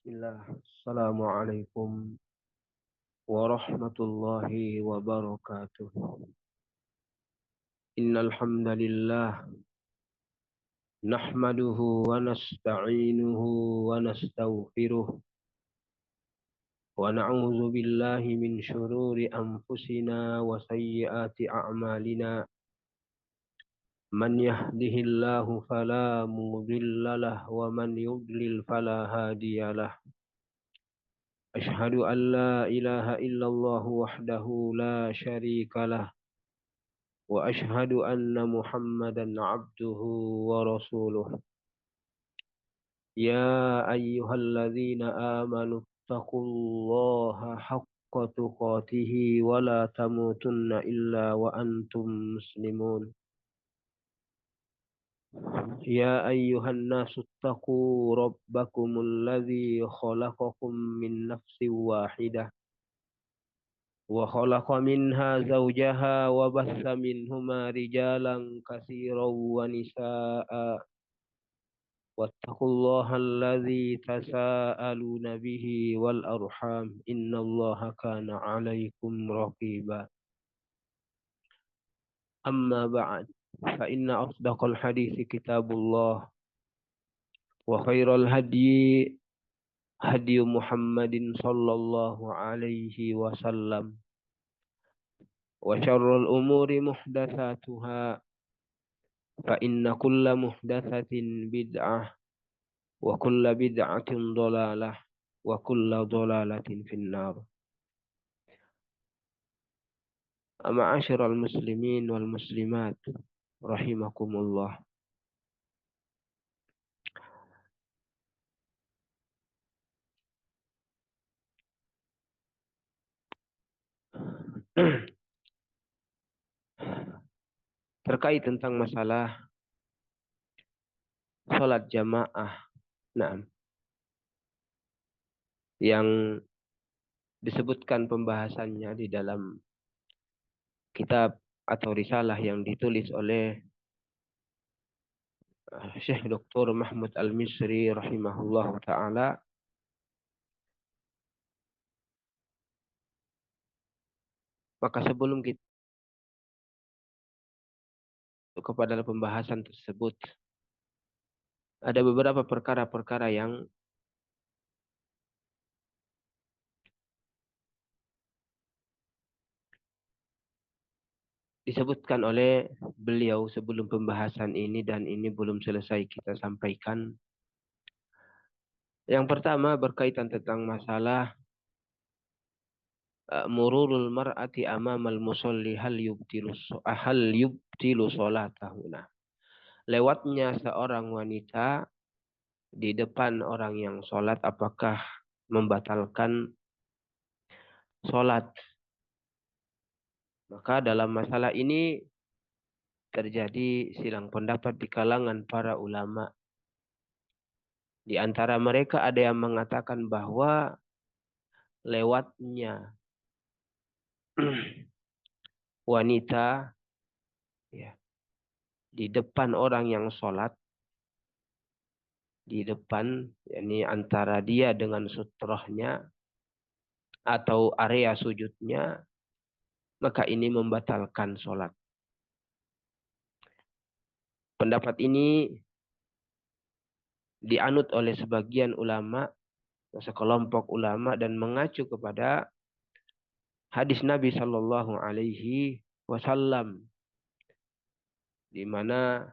Bismillah. Assalamualaikum warahmatullahi wabarakatuh. Innal hamdalillah nahmaduhu wa nasta'inuhu wa nastaghfiruh wa na'udzu billahi min shururi anfusina wa sayyiati a'malina. Man yahdihillahu fala mudilla lahu wa man yudlil fala hadiyalah. Ashhadu an la ilaha illallah wahdahu la syarika lah. وأشهد أن محمدا عبده ورسوله يا أيها الذين آمنوا اتقوا الله حق تقاته ولا تموتن إلا وأنتم مسلمون يا أيها الناس اتقوا ربكم الذي خلقكم من نفس واحدة وخلق منها زوجها وبث منهما رجالا كثيرا ونساء واتقوا الله الذي تساءلون به والأرحام إن الله كان عليكم رقيبا أما بعد فإن أصدق الحديث كتاب الله وخير الهدي هدي محمد صلى الله عليه وسلم وشر الأمور محدثاتها فإن كل محدثة بدعة وكل بدعة ضلالة وكل ضلالة في النار. معاشر المسلمين والmuslimat rahimakumullah. Terkait tentang masalah salat jamaah, nah, yang disebutkan pembahasannya di dalam kitab atau risalah yang ditulis oleh Syekh Dr. Mahmud Al-Misri rahimahullah ta'ala. Maka sebelum kita kepada pembahasan tersebut, ada beberapa perkara-perkara yang disebutkan oleh beliau sebelum pembahasan ini dan ini belum selesai kita sampaikan. Yang pertama berkaitan tentang masalah mururul mar'ati amamal musalli hal yubtilu salatahu. Nah, lewatnya seorang wanita di depan orang yang sholat apakah membatalkan sholat? Maka dalam masalah ini terjadi silang pendapat di kalangan para ulama. Di antara mereka ada yang mengatakan bahwa lewatnya wanita ya, di depan orang yang sholat, di depan, yakni antara dia dengan sutrohnya atau area sujudnya, maka ini membatalkan sholat. Pendapat ini dianut oleh sebagian ulama, sekelompok ulama, dan mengacu kepada hadis Nabi Shallallahu Alaihi Wasallam, di mana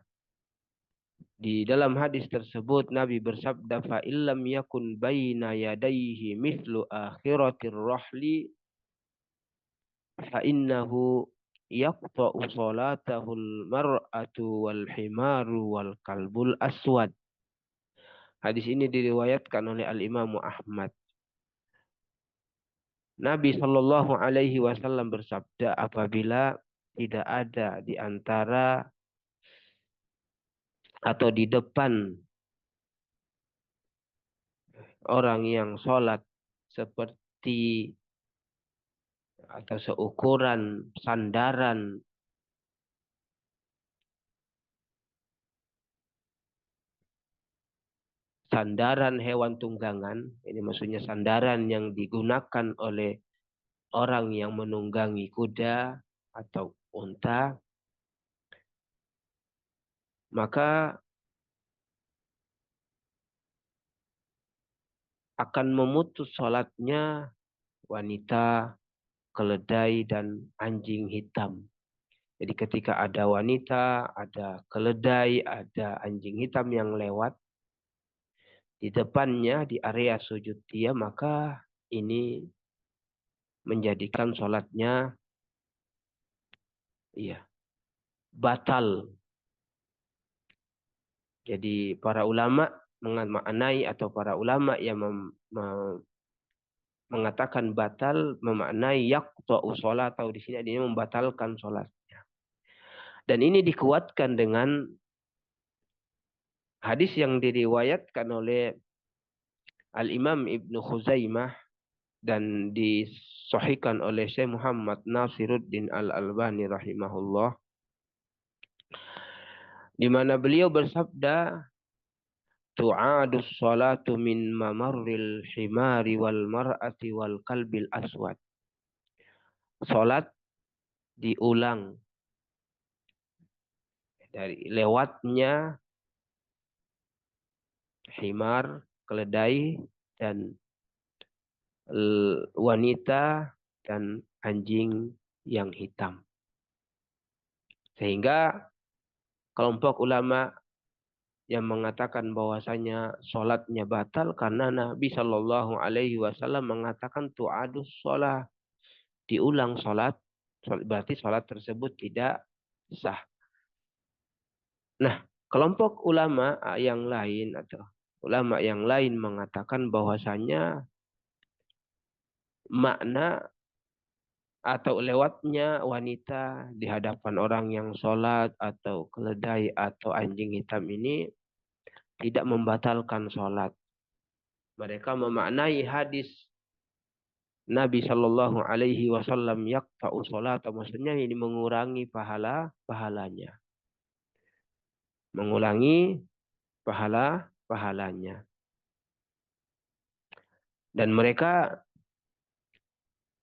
di dalam hadis tersebut Nabi bersabda, fa illam yakun baina yadayhi mithlu akhiratir rahli fa innahu yaqta'u salatahul mar'atu wal himaru wal kalbul aswad. Hadis ini diriwayatkan oleh Al-Imam Ahmad. Nabi Shallallahu Alaihi Wasallam bersabda, apabila tidak ada di antara atau di depan orang yang sholat seperti atau seukuran sandaran sandaran hewan tunggangan, ini maksudnya sandaran yang digunakan oleh orang yang menunggangi kuda atau unta, maka akan memutus sholatnya wanita, keledai, dan anjing hitam. Jadi ketika ada wanita, ada keledai, ada anjing hitam yang lewat di depannya di area sujud dia, maka ini menjadikan sholatnya iya, batal. Jadi para ulama memaknai atau para ulama yang mengatakan batal memaknai yaqta'u sholat atau di sini dia membatalkan sholat. Dan ini dikuatkan dengan hadis yang diriwayatkan oleh Al-Imam Ibnu Khuzaimah dan disahihkan oleh Syekh Muhammad Nasiruddin Al-Albani rahimahullah, di mana beliau bersabda, tu'adu sholatu min mamarril himari wal mar'ati wal kalbil aswad. Salat diulang dari lewatnya himar, keledai, dan wanita dan anjing yang hitam. Sehingga kelompok ulama yang mengatakan bahwasanya sholatnya batal karena Nabi Shallallahu Alaihi Wasallam mengatakan tu'adus sholat, diulang sholat, berarti sholat tersebut tidak sah. Nah, kelompok ulama yang lain atau ulama yang lain mengatakan bahwasanya makna atau lewatnya wanita di hadapan orang yang sholat atau keledai atau anjing hitam ini tidak membatalkan sholat. Mereka memaknai hadis Nabi Shallallahu Alaihi Wasallam yaqta'u sholat, maksudnya ini mengurangi pahalanya, mengulangi pahalanya. Dan mereka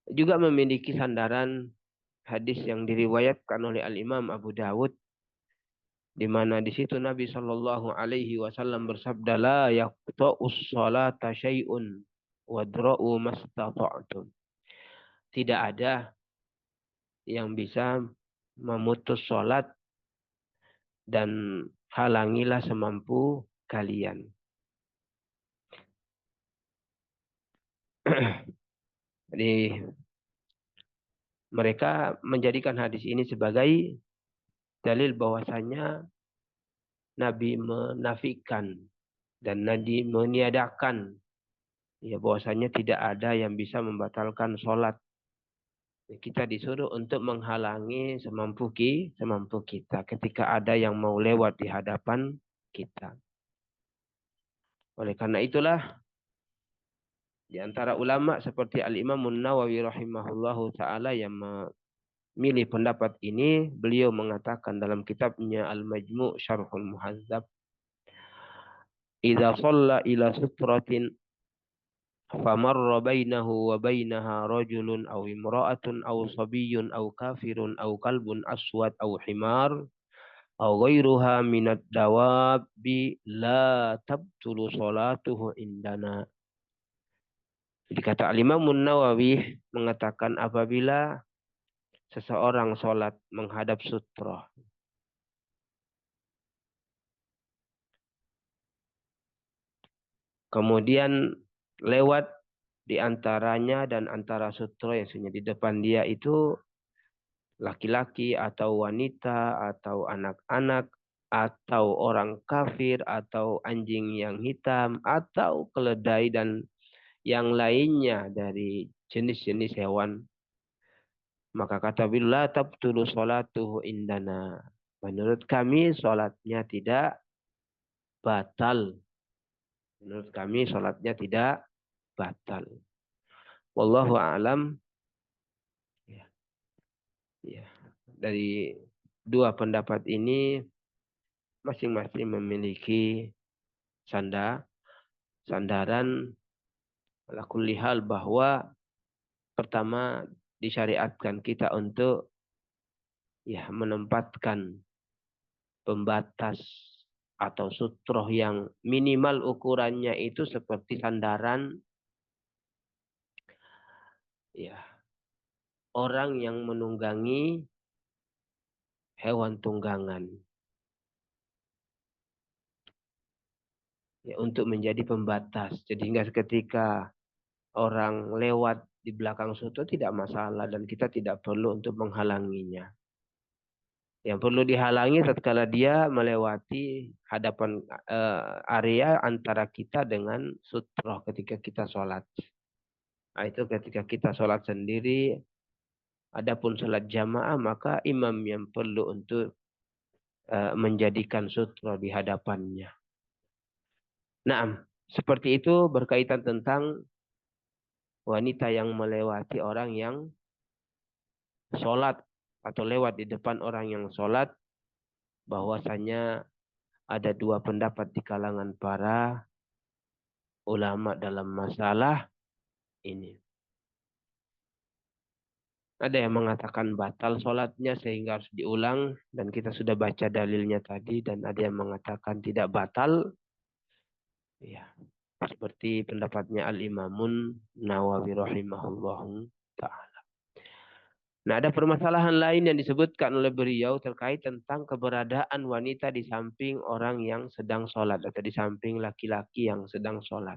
juga memiliki sandaran hadis yang diriwayatkan oleh Al-Imam Abu Dawud, di mana di situ Nabi Shallallahu Alaihi Wasallam bersabda, la yaqta'us sholata syai'un wadra'u mastata'tum. Tidak ada yang bisa memutus sholat dan halangilah semampu kalian. Jadi mereka menjadikan hadis ini sebagai dalil bahwasanya Nabi menafikan dan Nabi meniadakan ya bahwasanya tidak ada yang bisa membatalkan sholat. Kita disuruh untuk menghalangi semampu kita ketika ada yang mau lewat di hadapan kita. Oleh karena itulah di antara ulama seperti Al-Imam Nawawi rahimahullahu taala yang memilih pendapat ini, beliau mengatakan dalam kitabnya Al-Majmu' Syarhul Muhazzab, "Idza shalla ila sutratin famarra bainahu wa bainaha rajulun aw imra'atun aw sabiyyun aw kafirun aw kalbun aswad aw himar aw ghairuha minad dawabi la tabtulu salatuhu indana." Jadi kata Al-Imam Nawawi mengatakan apabila seseorang sholat menghadap sutra, kemudian lewat di antaranya dan antara sutra yang sunyi di depan dia itu laki-laki atau wanita atau anak-anak atau orang kafir atau anjing yang hitam atau keledai dan yang lainnya dari jenis-jenis hewan, maka kata bila tabtulu sholatuhu indana, menurut kami sholatnya tidak batal. Menurut kami sholatnya tidak batal. Wallahu a'lam. Ya, ya. Dari dua pendapat ini masing-masing memiliki sandaran ala kulli hal bahwa pertama disyariatkan kita untuk ya menempatkan pembatas atau sutroh yang minimal ukurannya itu seperti sandaran ya orang yang menunggangi hewan tunggangan ya untuk menjadi pembatas. Jadi hingga ketika orang lewat di belakang sutro tidak masalah dan kita tidak perlu untuk menghalanginya. Yang perlu dihalangi tatkala dia melewati hadapan area antara kita dengan sutro ketika kita sholat. Nah, itu ketika kita sholat sendiri, adapun sholat jamaah maka imam yang perlu untuk menjadikan sutro di hadapannya. Nah, seperti itu berkaitan tentang wanita yang melewati orang yang sholat atau lewat di depan orang yang sholat, bahwasanya ada dua pendapat di kalangan para ulama dalam masalah ini. Ada yang mengatakan batal sholatnya sehingga harus diulang dan kita sudah baca dalilnya tadi, dan ada yang mengatakan tidak batal. Ya, seperti pendapatnya Al-Imamun Nawawi rahimahullahu ta'ala. Nah, ada permasalahan lain yang disebutkan oleh beliau terkait tentang keberadaan wanita di samping orang yang sedang sholat atau di samping laki-laki yang sedang sholat.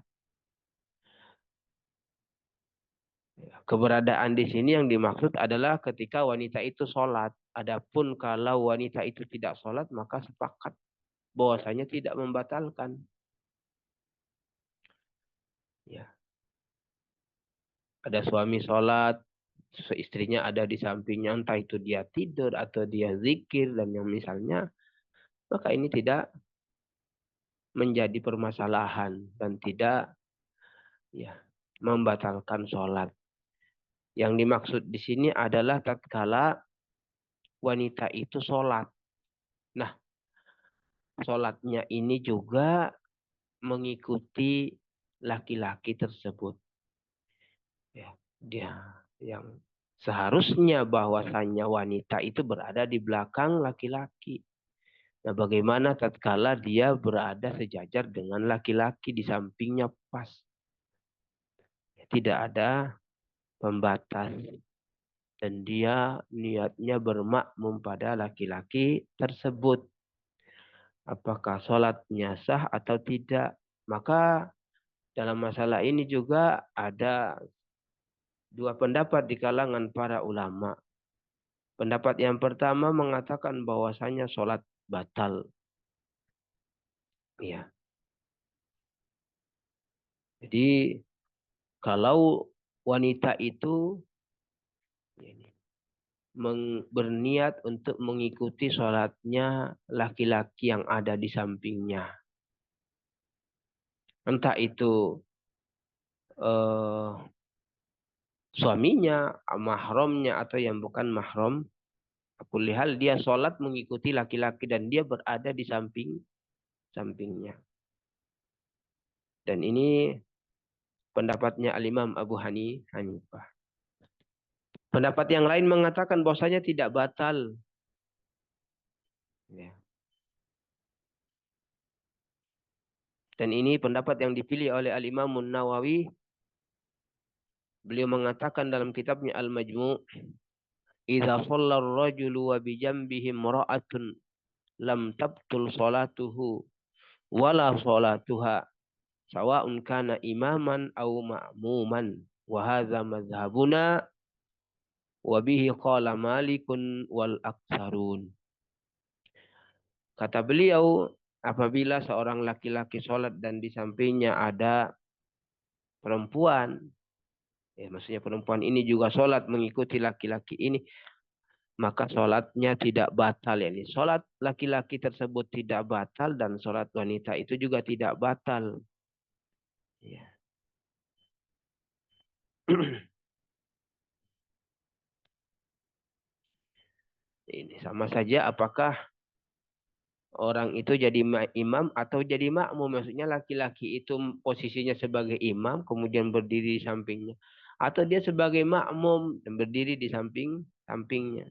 Keberadaan di sini yang dimaksud adalah ketika wanita itu sholat. Adapun kalau wanita itu tidak sholat, maka sepakat bahwasanya tidak membatalkan. Ya, ada suami sholat, istrinya ada di sampingnya, entah itu dia tidur atau dia zikir dan yang misalnya, maka ini tidak menjadi permasalahan dan tidak ya membatalkan sholat. Yang dimaksud di sini adalah tatkala wanita itu sholat. Nah, sholatnya ini juga mengikuti laki-laki tersebut. Ya, dia yang seharusnya bahwasannya wanita itu berada di belakang laki-laki. Nah, bagaimana tatkala dia berada sejajar dengan laki-laki di sampingnya pas? Tidak ada pembatas. Dan dia niatnya bermakmum pada laki-laki tersebut. Apakah sholatnya sah atau tidak? Maka dalam masalah ini juga ada dua pendapat di kalangan para ulama. Pendapat yang pertama mengatakan bahwasanya sholat batal. Ya. Jadi kalau wanita itu berniat untuk mengikuti sholatnya laki-laki yang ada di sampingnya. Entah itu eh, suaminya, mahramnya atau yang bukan mahram. Aku lihat dia sholat mengikuti laki-laki dan dia berada di sampingnya. Dan ini pendapatnya Al-Imam Abu Hanifah. Pendapat yang lain mengatakan bahwasanya tidak batal. Ya. Dan ini pendapat yang dipilih oleh Al-Imam Nawawi. Beliau mengatakan dalam kitabnya Al-Majmu', "Idza shalla ar-rajulu wa bi janbihi imra'atun lam tabtul salatuhu wala salatuha sawa'un kana imaman aw ma'muman wa hadza madhhabuna wa bihi qala Malikun wal aktsarun." Kata beliau, apabila seorang laki-laki sholat dan di sampingnya ada perempuan, ya maksudnya perempuan ini juga sholat mengikuti laki-laki ini, maka sholatnya tidak batal. Ya. Sholat laki-laki tersebut tidak batal dan sholat wanita itu juga tidak batal. Ya. Ini sama saja apakah orang itu jadi imam atau jadi makmum. Maksudnya laki-laki itu posisinya sebagai imam, kemudian berdiri di sampingnya. Atau dia sebagai makmum dan berdiri di sampingnya.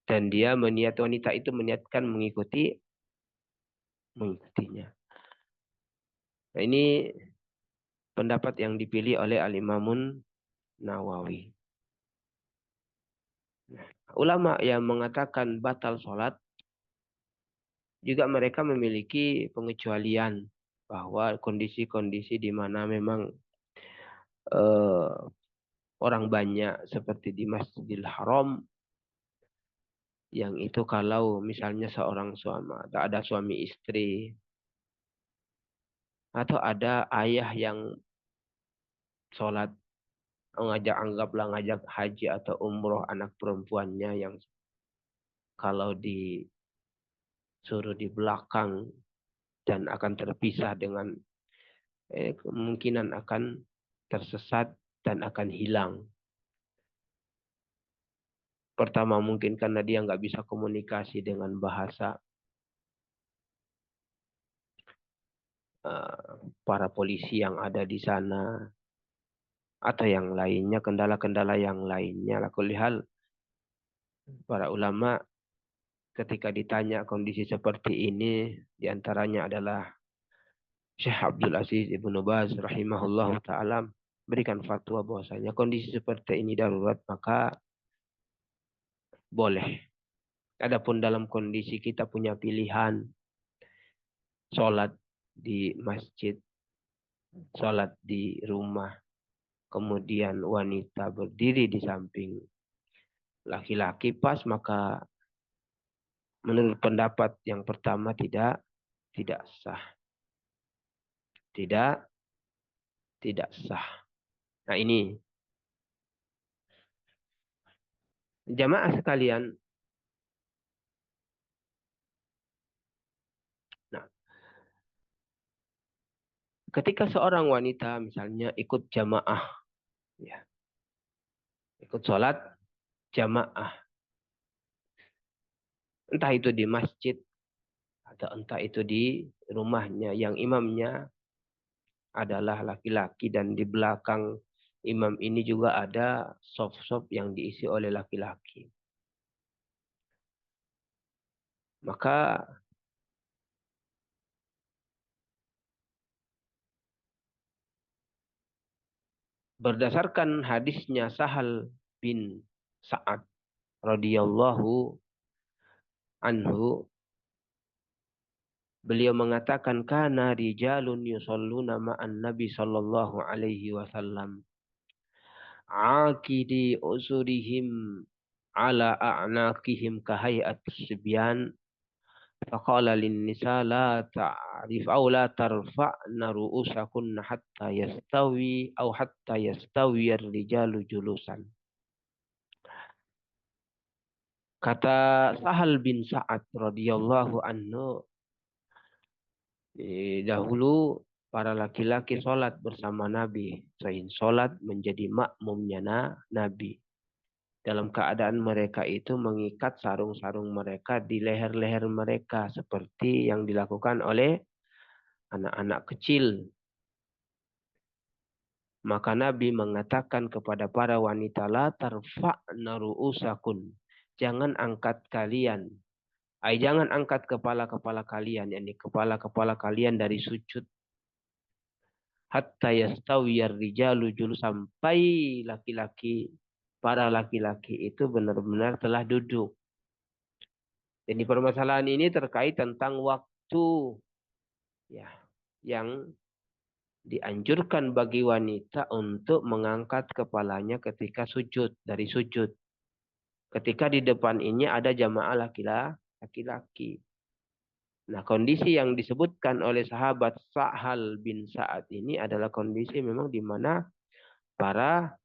Dan dia wanita itu meniatkan mengikutinya. Nah, ini pendapat yang dipilih oleh Al-Imamun Nawawi. Nah, ulama yang mengatakan batal sholat, juga mereka memiliki pengecualian bahwa kondisi-kondisi di mana memang eh, orang banyak seperti di Masjidil Haram, yang itu kalau misalnya seorang suami atau ada suami istri atau ada ayah yang sholat ngajak haji atau umroh anak perempuannya yang kalau disuruh di belakang dan akan terpisah dengan kemungkinan akan tersesat dan akan hilang. Pertama mungkin karena dia nggak bisa komunikasi dengan bahasa para polisi yang ada di sana atau yang lainnya, kendala-kendala yang lainnya. Hal para ulama ketika ditanya kondisi seperti ini, diantaranya adalah Syekh Abdul Aziz Ibnu Baz rahimahullah taala berikan fatwa bahwasanya kondisi seperti ini darurat maka boleh. Adapun dalam kondisi kita punya pilihan sholat di masjid, sholat di rumah, kemudian wanita berdiri di samping laki-laki pas, maka menurut pendapat yang pertama tidak sah. Tidak sah. Nah, ini jamaah sekalian. Nah, ketika seorang wanita misalnya ikut jamaah, ya, ikut sholat jamaah, entah itu di masjid atau entah itu di rumahnya yang imamnya adalah laki-laki dan di belakang imam ini juga ada sof-sof yang diisi oleh laki-laki. Maka berdasarkan hadisnya Sahal bin Sa'ad radhiyallahu anhu, beliau mengatakan kana rijalun yusalluna ma'an nabi sallallahu alaihi wasallam aqidi usurihim ala a'naqihim kahayat sibyan faqala lin nisa la ta'rif aw la tarfa'na ru'usakunna hatta yastawi ar-rijalu julusan. Kata Sahal bin Sa'ad radhiyallahu anhu, dahulu para laki-laki sholat bersama Nabi. Selain sholat menjadi makmumnya Nabi. Dalam keadaan mereka itu mengikat sarung-sarung mereka di leher-leher mereka. Seperti yang dilakukan oleh anak-anak kecil. Maka Nabi mengatakan kepada para wanita, la tarfa'na ru'usakun. Jangan angkat kalian. Jangan angkat kepala-kepala kalian. Yani kepala-kepala kalian dari sujud. Hatta yastawiyar rijalu julu, sampai para laki-laki itu benar-benar telah duduk. Jadi permasalahan ini terkait tentang waktu, ya, yang dianjurkan bagi wanita untuk mengangkat kepalanya ketika sujud, dari sujud. Ketika di depan ini ada jamaah laki-laki. Nah, kondisi yang disebutkan oleh sahabat Sahal bin Sa'ad ini adalah kondisi memang di mana para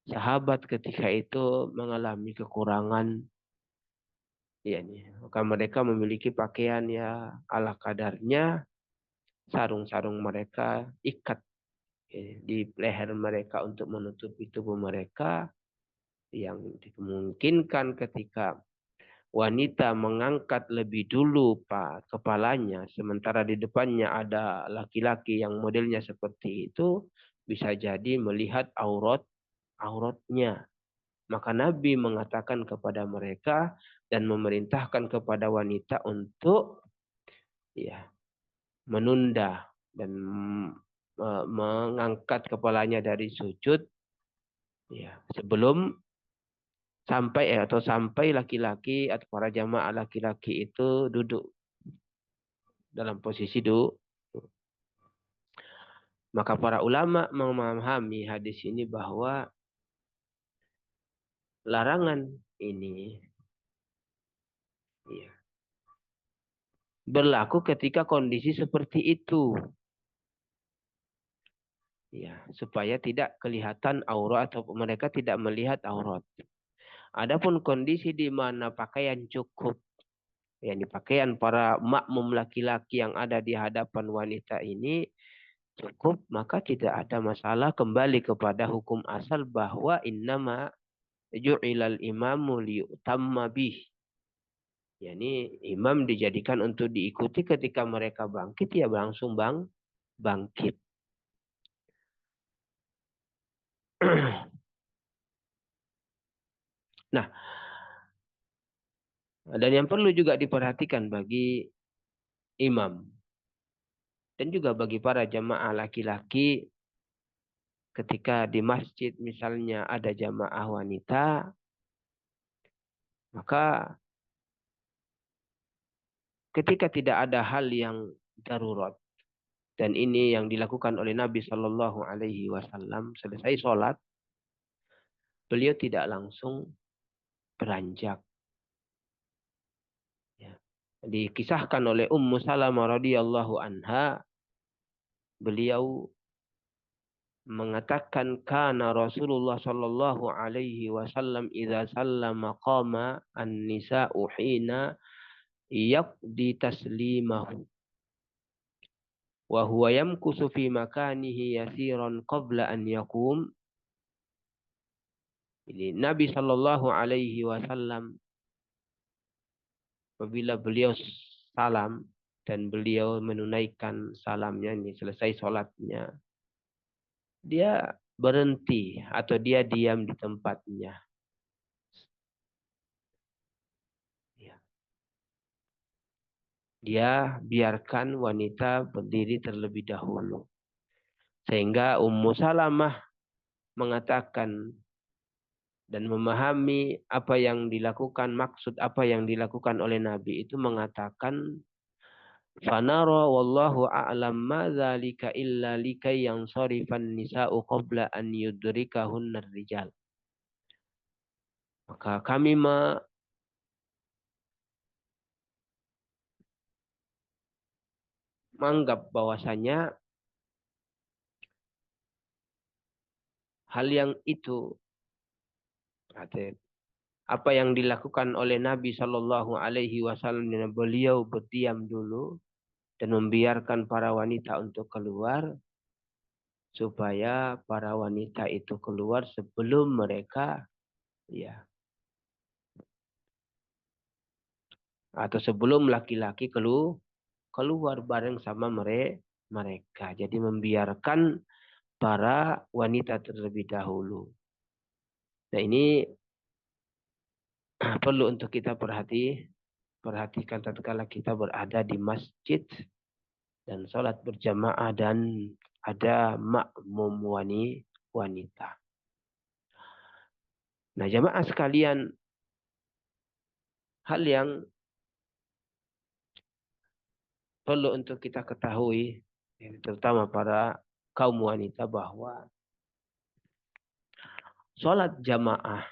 sahabat ketika itu mengalami kekurangan, ya, maka mereka memiliki pakaian ya ala kadarnya, sarung-sarung mereka ikat di leher mereka untuk menutupi tubuh mereka, yang dimungkinkan ketika wanita mengangkat lebih dulu kepalanya, sementara di depannya ada laki-laki yang modelnya seperti itu, bisa jadi melihat auratnya. Maka Nabi mengatakan kepada mereka dan memerintahkan kepada wanita untuk ya menunda dan mengangkat kepalanya dari sujud ya sebelum sampai laki-laki atau para jamaah laki-laki itu duduk dalam posisi duduk. Maka para ulama memahami hadis ini bahwa larangan ini ya, berlaku ketika kondisi seperti itu. Ya, supaya tidak kelihatan aurat atau mereka tidak melihat aurat. Adapun kondisi di mana pakaian cukup, yakni pakaian para makmum laki-laki yang ada di hadapan wanita ini cukup, maka tidak ada masalah, kembali kepada hukum asal bahwa innama ju'ilal imamu liyutamma bih. Yani imam dijadikan untuk diikuti, ketika mereka bangkit ya langsung bangkit. Nah, dan yang perlu juga diperhatikan bagi imam dan juga bagi para jamaah laki-laki, ketika di masjid misalnya ada jamaah wanita, maka ketika tidak ada hal yang darurat, dan ini yang dilakukan oleh Nabi Shallallahu Alaihi Wasallam, selesai sholat beliau tidak langsung beranjak. Ya. Dikisahkan oleh Ummu Salamah radhiyallahu anha, beliau mengatakan kana Rasulullah sallallahu alaihi wasallam idza sallama qama an-nisa'u hina yaqdi taslimahu wa huwa yamkusu fi makanihi yasiran qabla an yaqum. Ini Nabi sallallahu alaihi wasallam apabila beliau salam dan beliau menunaikan salamnya, ini selesai sholatnya, dia berhenti atau dia diam di tempatnya. Ya. Dia biarkan wanita berdiri terlebih dahulu. Sehingga Ummu Salamah mengatakan dan memahami apa yang dilakukan, maksud apa yang dilakukan oleh Nabi itu, mengatakan fanara wallahu a'lam ma dzalika illa likay yansarifan nisa'u qabla an yudrikahunnar rijal. Maka kami menganggap bahwasanya hal yang itu, apa yang dilakukan oleh Nabi Shallallahu Alaihi Wasallam, beliau berdiam dulu dan membiarkan para wanita untuk keluar, supaya para wanita itu keluar sebelum mereka ya, atau sebelum laki-laki keluar bareng sama mereka. Jadi membiarkan para wanita terlebih dahulu. Nah, ini perlu untuk kita perhatikan tatkala kita berada di masjid dan sholat berjamaah dan ada makmum wanita. Nah, jamaah sekalian, hal yang perlu untuk kita ketahui, terutama para kaum wanita, bahwa sholat jamaah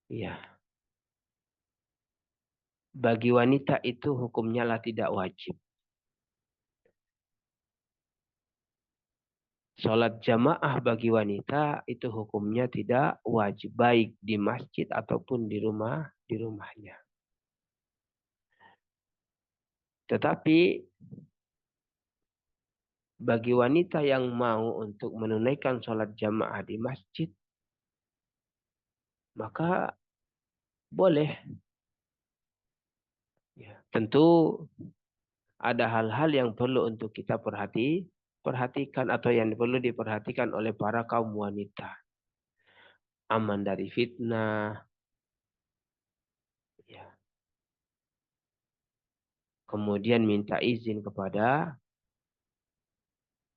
ya bagi wanita itu hukumnya lah tidak wajib. Sholat jamaah bagi wanita itu hukumnya tidak wajib, baik di masjid ataupun di rumahnya. Tetapi bagi wanita yang mau untuk menunaikan sholat jamaah di masjid, maka boleh. Ya, tentu ada hal-hal yang perlu untuk kita perhatikan atau yang perlu diperhatikan oleh para kaum wanita. Aman dari fitnah, ya. Kemudian minta izin kepada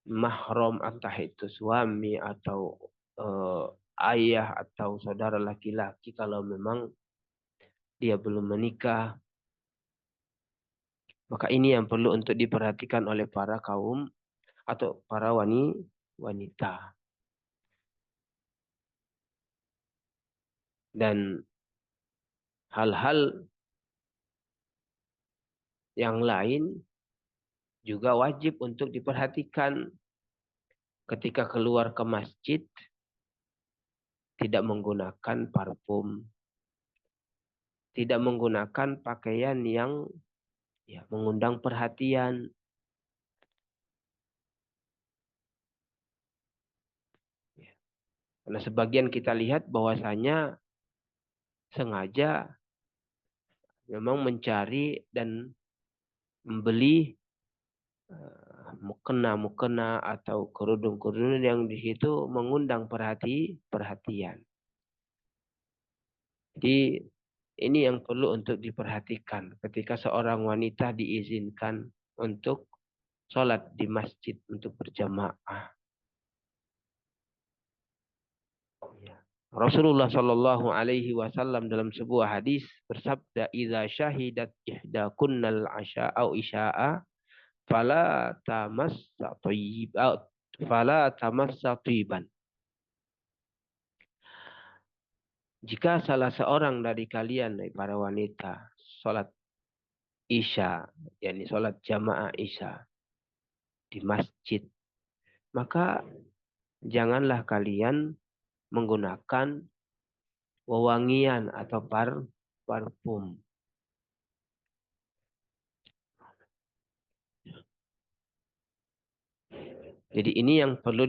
mahram, entah itu suami atau eh, ayah atau saudara laki-laki kalau memang dia belum menikah. Maka ini yang perlu untuk diperhatikan oleh para kaum atau para wanita. Dan hal-hal yang lain juga wajib untuk diperhatikan ketika keluar ke masjid, tidak menggunakan parfum, tidak menggunakan pakaian yang ya, mengundang perhatian. Ya. Karena sebagian kita lihat bahwasanya sengaja memang mencari dan membeli mukena-mukena atau kerudung-kerudung yang di situ mengundang perhatian. Jadi ini yang perlu untuk diperhatikan ketika seorang wanita diizinkan untuk sholat di masjid untuk berjamaah. Ya. Rasulullah Shallallahu Alaihi Wasallam dalam sebuah hadis bersabda, "Idza syahidat ihdakunnal asya au isya'a, fala tamassa thayyib, fala tamassa thiban." Jika salah seorang dari kalian, dari para wanita, sholat isya, yakni sholat jamaah isya di masjid, maka janganlah kalian menggunakan wewangian atau parfum. Jadi ini yang perlu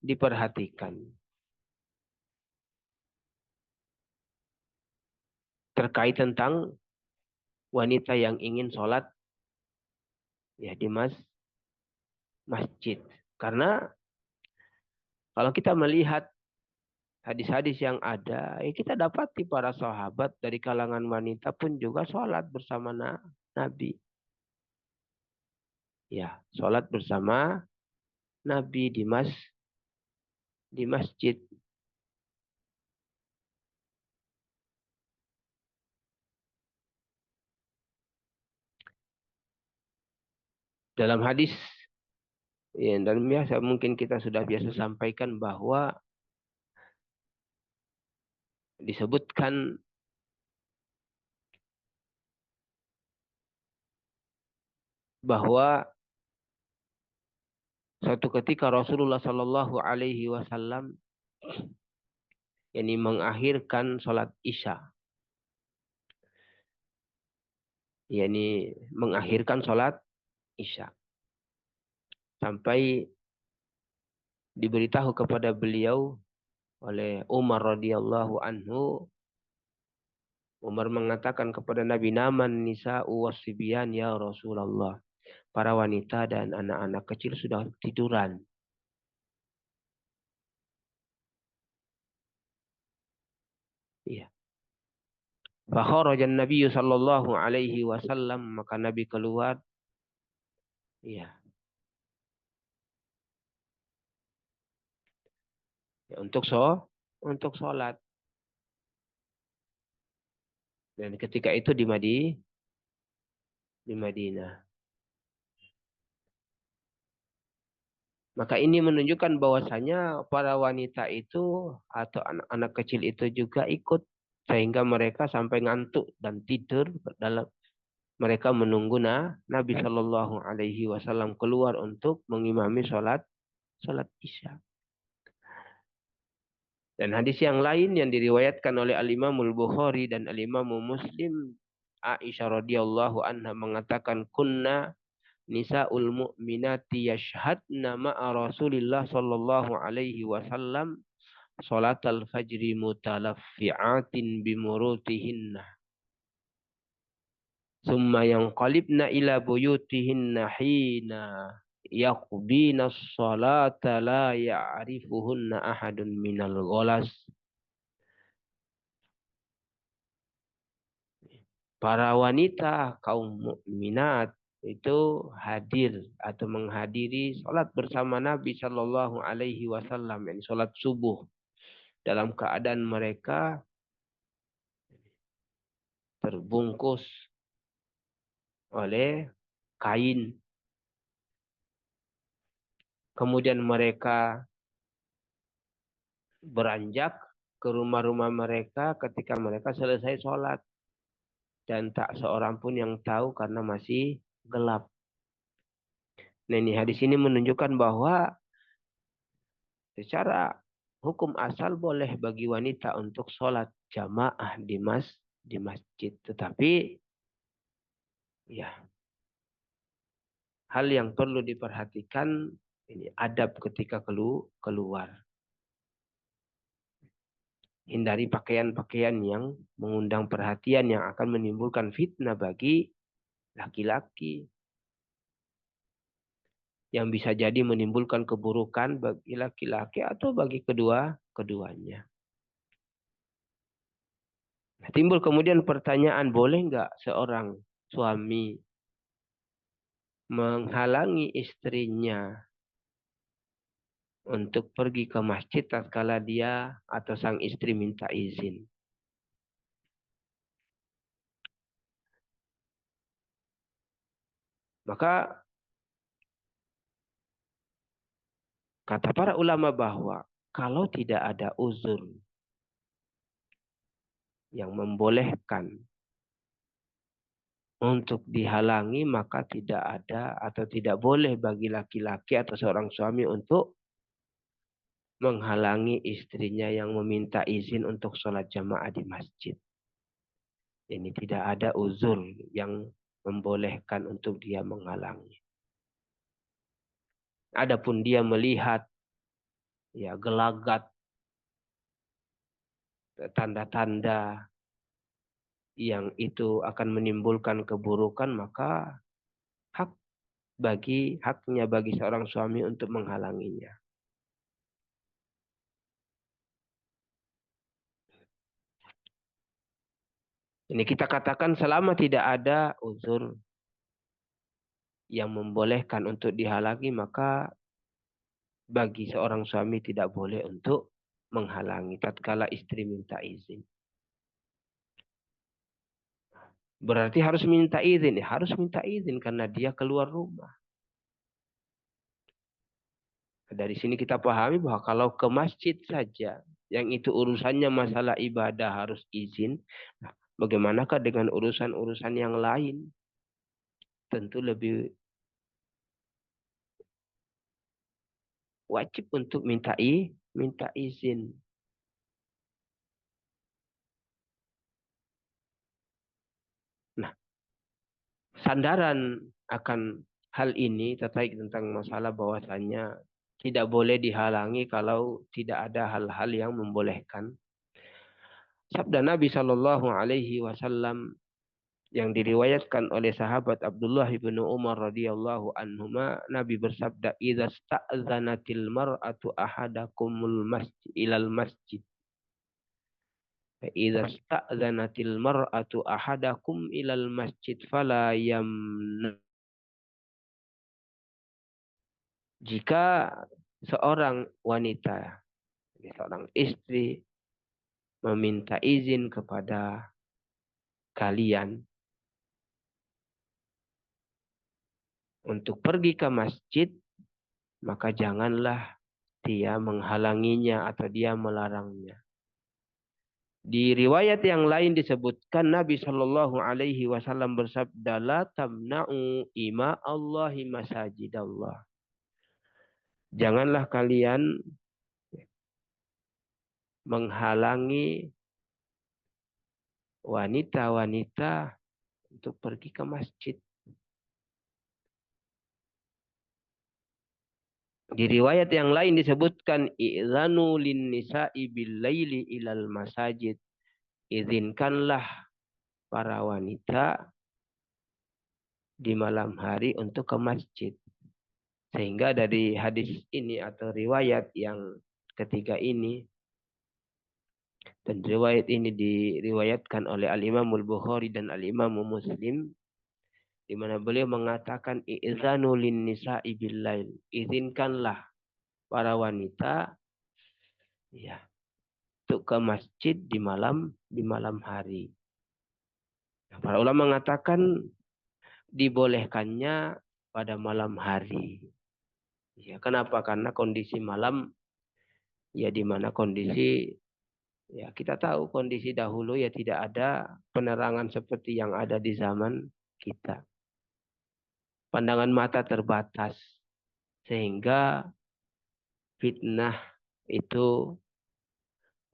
diperhatikan. Terkait tentang wanita yang ingin sholat ya di masjid. Karena kalau kita melihat hadis-hadis yang ada, ya kita dapati para sahabat dari kalangan wanita pun juga sholat bersama Nabi. Ya, sholat bersama Nabi di masjid. Dalam hadis ya, dan biasa mungkin kita sudah biasa sampaikan bahwa disebutkan bahwa suatu ketika Rasulullah Shallallahu Alaihi Wasallam ini mengakhirkan sholat isya, yakni mengakhirkan sholat isya sampai diberitahu kepada beliau oleh Umar radhiyallahu anhu. Umar mengatakan kepada Nabi, "Naman nisa'u wasibyan ya Rasulullah." Para wanita dan anak-anak kecil sudah tiduran. Iya. Fakharajan Nabi sallallahu alaihi wasallam, maka Nabi keluar. Iya. Ya, untuk sholat. Dan ketika itu di Madinah. Maka ini menunjukkan bahwasanya para wanita itu atau anak-anak kecil itu juga ikut sehingga mereka sampai ngantuk dan tidur dalam mereka menunggu Nabi Shallallahu Alaihi Wasallam keluar untuk mengimami sholat isya. Dan hadis yang lain yang diriwayatkan oleh Al-Imamul Bukhari dan Al-Imamu Muslim, Aisyah radhiyallahu anha mengatakan, kunna nisa'ul mu'minati yashhadna ma'a Rasulillah sallallahu alaihi wasallam salatal fajri mutalaffi'atin bimurutihinna. Summa yanqalibna ila buyutihinna hina yaqbina as-salata la ya'rifuhunna ahadun minal ghalas. Para wanita kaum mukminat itu hadir atau menghadiri sholat bersama Nabi Shallallahu Alaihi Wasallam, yang sholat subuh dalam keadaan mereka terbungkus oleh kain. Kemudian mereka beranjak ke rumah-rumah mereka ketika mereka selesai sholat. Dan tak seorang pun yang tahu karena masih gelap. Nah, ini hadis ini menunjukkan bahwa secara hukum asal boleh bagi wanita untuk sholat jamaah di masjid. Tetapi ya, hal yang perlu diperhatikan ini adab ketika keluar. Hindari pakaian-pakaian yang mengundang perhatian yang akan menimbulkan fitnah bagi laki-laki. Yang bisa jadi menimbulkan keburukan bagi laki-laki atau bagi keduanya. Nah, timbul kemudian pertanyaan, boleh nggak seorang suami menghalangi istrinya untuk pergi ke masjid tatkala dia atau sang istri minta izin? Maka kata para ulama bahwa kalau tidak ada uzur yang membolehkan untuk dihalangi, maka tidak ada atau tidak boleh bagi laki-laki atau seorang suami untuk menghalangi istrinya yang meminta izin untuk sholat jamaah di masjid. Ini tidak ada uzur yang membolehkan untuk dia menghalangi. Adapun dia melihat ya gelagat, tanda-tanda yang itu akan menimbulkan keburukan, maka haknya bagi seorang suami untuk menghalanginya. Ini kita katakan selama tidak ada uzur yang membolehkan untuk dihalangi, maka bagi seorang suami tidak boleh untuk menghalangi tatkala istri minta izin. Berarti harus minta izin, harus minta izin karena dia keluar rumah. Dari sini kita pahami bahwa kalau ke masjid saja, yang itu urusannya masalah ibadah harus izin. Nah, bagaimanakah dengan urusan-urusan yang lain? Tentu lebih wajib untuk minta izin. Nah, sandaran akan hal ini terkait tentang masalah bahwasanya tidak boleh dihalangi kalau tidak ada hal-hal yang membolehkan. Sabda Nabi Shallallahu Alaihi Wasallam yang diriwayatkan oleh sahabat Abdullah bin Umar radhiyallahu anhuma, Nabi bersabda, "Idza sta'zanatil mar'atu ahadakumul masjid ilal masjid." Idza sta'zanatil mar'atu ahadakum ilal masjid fala yamna. Jika seorang wanita, seorang istri meminta izin kepada kalian untuk pergi ke masjid, maka janganlah dia menghalanginya atau dia melarangnya. Di riwayat yang lain disebutkan Nabi Shallallahu Alaihi Wasallam bersabda, "La tamna'u ima Allahi masajidallah." Janganlah kalian menghalangi wanita-wanita untuk pergi ke masjid. Di riwayat yang lain disebutkan i'zanu lin nisa'i bil laili ilal masajid. Izinkanlah para wanita di malam hari untuk ke masjid. Sehingga dari hadis ini atau riwayat yang ketiga ini, dan riwayat ini diriwayatkan oleh Al-Imamul Bukhari dan Al-Imamu Muslim, di mana beliau mengatakan i'zanu lin nisa'i bil lail. Izinkanlah para wanita ya untuk ke masjid di malam hari. Nah, para ulama mengatakan dibolehkannya pada malam hari. Ya, kenapa? Karena kondisi malam ya di mana kondisi ya kita tahu kondisi dahulu ya tidak ada penerangan seperti yang ada di zaman kita. Pandangan mata terbatas sehingga fitnah itu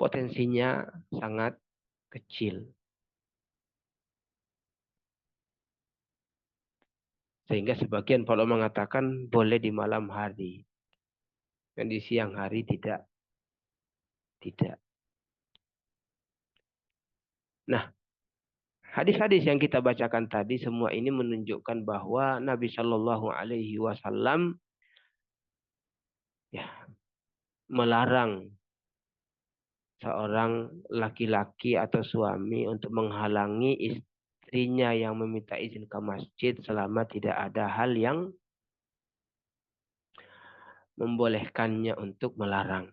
potensinya sangat kecil. Sehingga sebagian kalau mengatakan boleh di malam hari. Dan di siang hari tidak. Tidak. Nah, hadis-hadis yang kita bacakan tadi semua ini menunjukkan bahwa Nabi Shallallahu Alaihi Wasallam ya melarang seorang laki-laki atau suami untuk menghalangi istrinya yang meminta izin ke masjid selama tidak ada hal yang membolehkannya untuk melarang.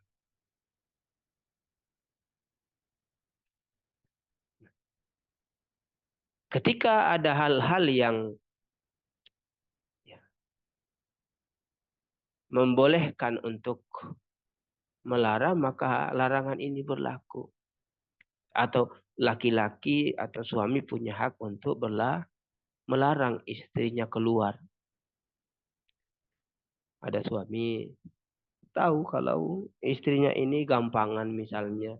Ketika ada hal-hal yang ya, membolehkan untuk melarang, maka larangan ini berlaku. Atau laki-laki atau suami punya hak untuk melarang istrinya keluar. Ada suami tahu kalau istrinya ini gampangan misalnya.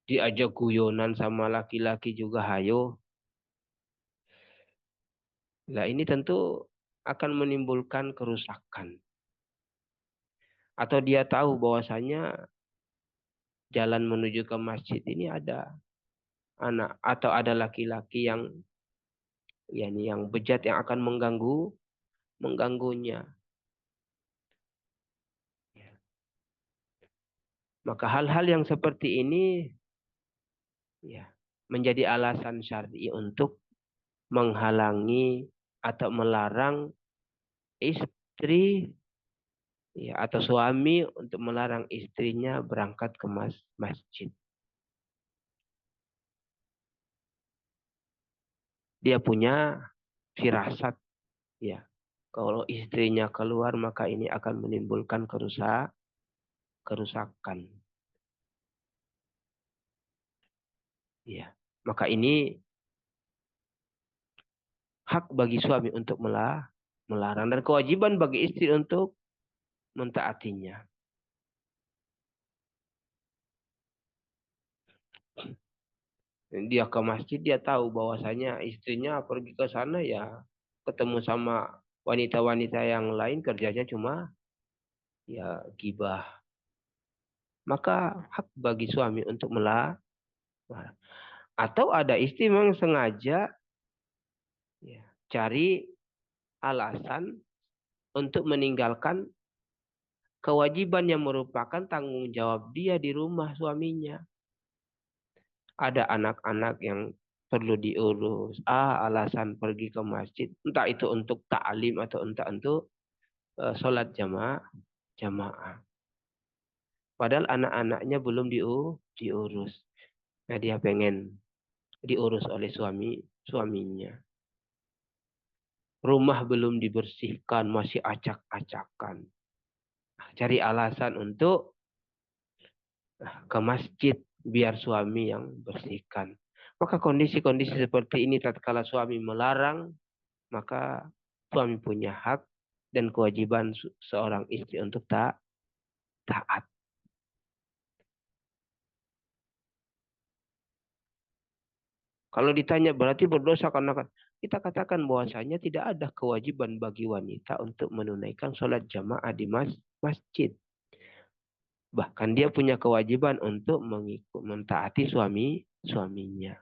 Diajak guyonan sama laki-laki juga hayo. Nah ini tentu akan menimbulkan kerusakan. Atau dia tahu bahwasanya jalan menuju ke masjid ini ada anak atau ada laki-laki yang bejat yang akan mengganggunya. Maka hal-hal yang seperti ini ya menjadi alasan syar'i untuk menghalangi atau melarang istri ya atau suami untuk melarang istrinya berangkat ke masjid. Dia punya firasat ya. Kalau istrinya keluar maka ini akan menimbulkan kerusakan. Ya. Maka ini hak bagi suami untuk melarang dan kewajiban bagi istri untuk mentaatinya. Dia ke masjid dia tahu bahwasanya istrinya pergi ke sana ya ketemu sama wanita-wanita yang lain kerjanya cuma ya gibah. Maka hak bagi suami untuk melarang. Atau ada istri memang sengaja ya, cari alasan untuk meninggalkan kewajiban yang merupakan tanggung jawab dia di rumah suaminya. Ada anak-anak yang perlu diurus. Alasan pergi ke masjid. Entah itu untuk ta'lim atau entah untuk sholat jamaah. Padahal anak-anaknya belum diurus. Nah dia pengen diurus oleh suaminya. Rumah belum dibersihkan, masih acak-acakan. Cari alasan untuk ke masjid biar suami yang bersihkan. Maka kondisi-kondisi seperti ini tatkala suami melarang, maka suami punya hak dan kewajiban seorang istri untuk taat. Kalau ditanya berarti berdosa karena kita katakan bahwasanya tidak ada kewajiban bagi wanita untuk menunaikan sholat jamaah di masjid. Bahkan dia punya kewajiban untuk mentaati suaminya.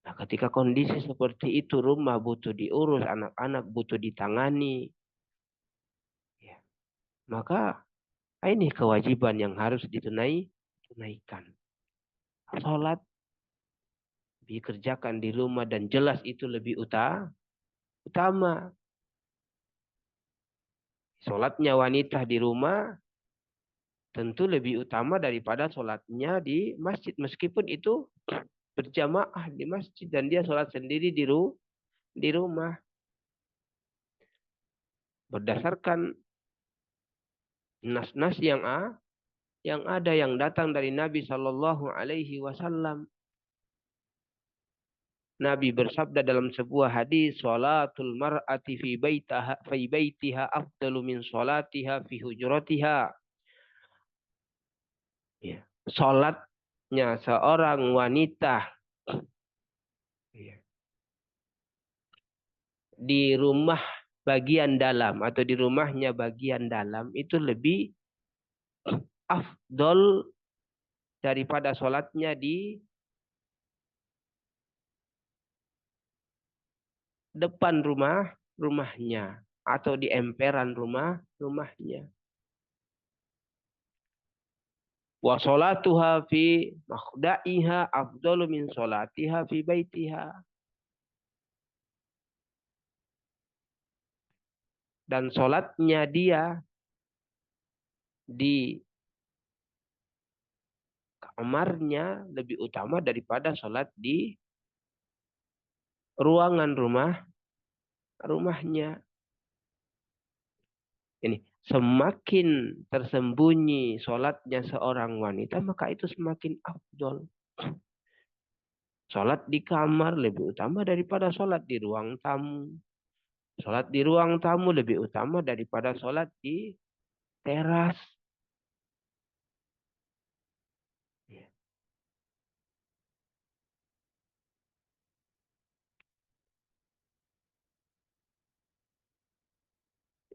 Nah, ketika kondisi seperti itu, rumah butuh diurus, anak-anak butuh ditangani, ya, maka ini kewajiban yang harus ditunaikan. Sholat dikerjakan di rumah dan jelas itu lebih utama. Sholatnya wanita di rumah tentu lebih utama daripada sholatnya di masjid. Meskipun itu berjamaah di masjid dan dia sholat sendiri di rumah. Berdasarkan nas-nas yang ada yang datang dari Nabi Shallallahu Alaihi Wasallam. Nabi bersabda dalam sebuah hadis, "Sholatul mar'ati fi baitiha afdalu min sholatiha fi hujratiha." Ya. Sholatnya seorang wanita, ya, di rumah bagian dalam atau di rumahnya bagian dalam itu lebih afdol daripada sholatnya di depan rumahnya atau di emperan rumahnya. Wa sholatuha fi makhdaiha afdalu min sholatiha fi baitiha. Dan sholatnya dia di kamarnya lebih utama daripada sholat di ruangan rumahnya. Ini semakin tersembunyi sholatnya seorang wanita, maka itu semakin afdol. Sholat di kamar lebih utama daripada sholat di ruang tamu. Sholat di ruang tamu lebih utama daripada sholat di teras.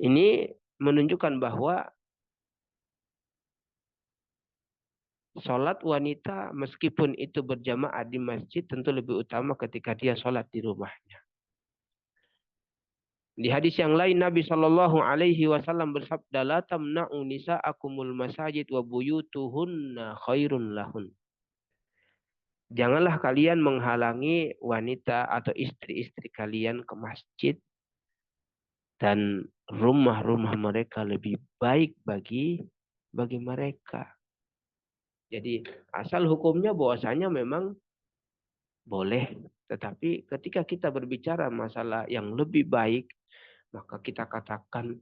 Ini menunjukkan bahwa sholat wanita meskipun itu berjamaah di masjid tentu lebih utama ketika dia sholat di rumahnya. Di hadis yang lain Nabi Shallallahu Alaihi Wasallam bersabda, "La tamna'u nisa'akumul masajid wa buyutuhunna khairun lahun." Janganlah kalian menghalangi wanita atau istri-istri kalian ke masjid dan rumah-rumah mereka lebih baik bagi mereka. Jadi asal hukumnya bahwasanya memang boleh. Tetapi ketika kita berbicara masalah yang lebih baik, maka kita katakan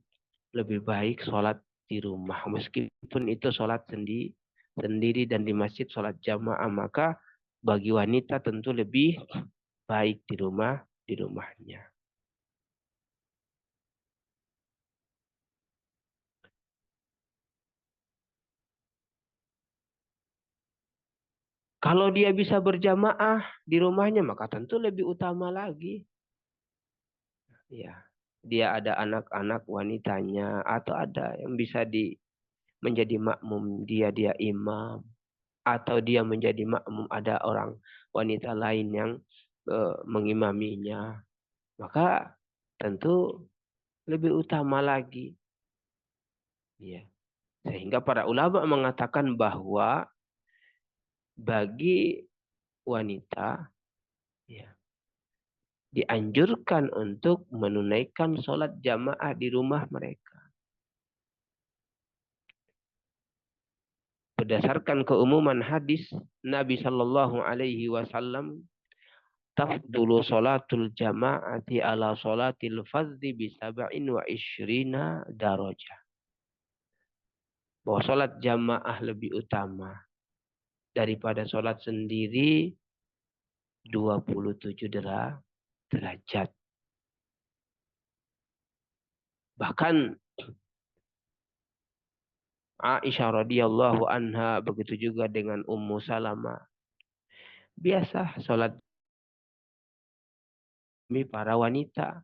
lebih baik sholat di rumah. Meskipun itu sholat sendiri dan di masjid sholat jamaah, maka bagi wanita tentu lebih baik di rumahnya. Kalau dia bisa berjamaah di rumahnya, maka tentu lebih utama lagi. Ya, dia ada anak-anak wanitanya atau ada yang bisa menjadi makmum dia imam atau dia menjadi makmum ada orang wanita lain yang mengimaminya, maka tentu lebih utama lagi. Ya. Sehingga para ulama mengatakan bahwa bagi wanita, ya, dianjurkan untuk menunaikan sholat jamaah di rumah mereka. Berdasarkan keumuman hadis Nabi Shallallahu Alaihi Wasallam, tafdulu sholatul jama'ati ala sholatil fardhi bisab'in wa ishrina darajah. Bahwa sholat jamaah lebih utama daripada sholat sendiri 27 derajat. Bahkan Aisyah radhiyallahu anha begitu juga dengan Ummu Salamah. Biasa sholat para wanita.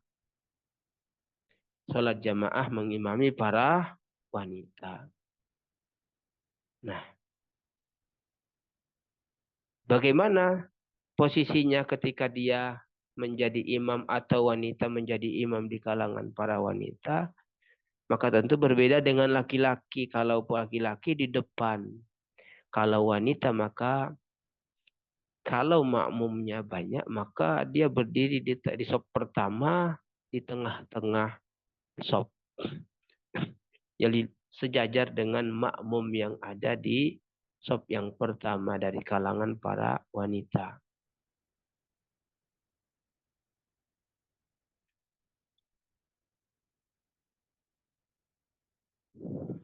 Sholat jamaah mengimami para wanita. Nah, bagaimana posisinya ketika dia menjadi imam atau wanita menjadi imam di kalangan para wanita? Maka tentu berbeda dengan laki-laki. Kalau laki-laki di depan. Kalau wanita maka kalau makmumnya banyak maka dia berdiri di sop pertama di tengah-tengah sop. Jadi sejajar dengan makmum yang ada di sop yang pertama dari kalangan para wanita.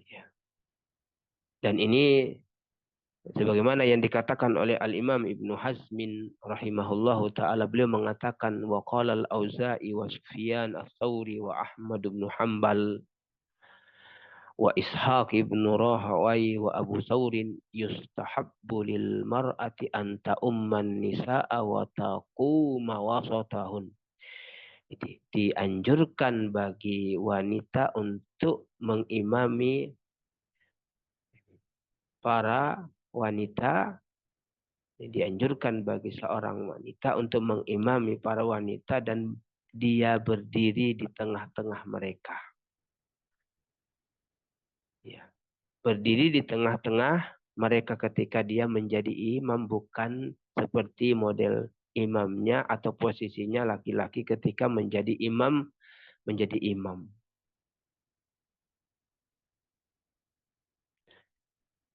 Ya. Dan ini sebagaimana yang dikatakan oleh Al-Imam Ibnu Hazmin rahimahullahu taala, beliau mengatakan wa qala al-Auza'i wa Sufyan ats-Tsauri wa Ahmad bin Hanbal wa Ishaq ibn Rahawai wa Abu Thawrin yustahabbu lil mar'ati an ta'umman nisa'a wa taquma wasatahun. Jadi dianjurkan bagi wanita untuk mengimami para wanita. Dianjurkan bagi seorang wanita untuk mengimami para wanita dan dia berdiri di tengah-tengah mereka. Ya. Berdiri di tengah-tengah mereka ketika dia menjadi imam, bukan seperti model imamnya atau posisinya laki-laki ketika menjadi imam.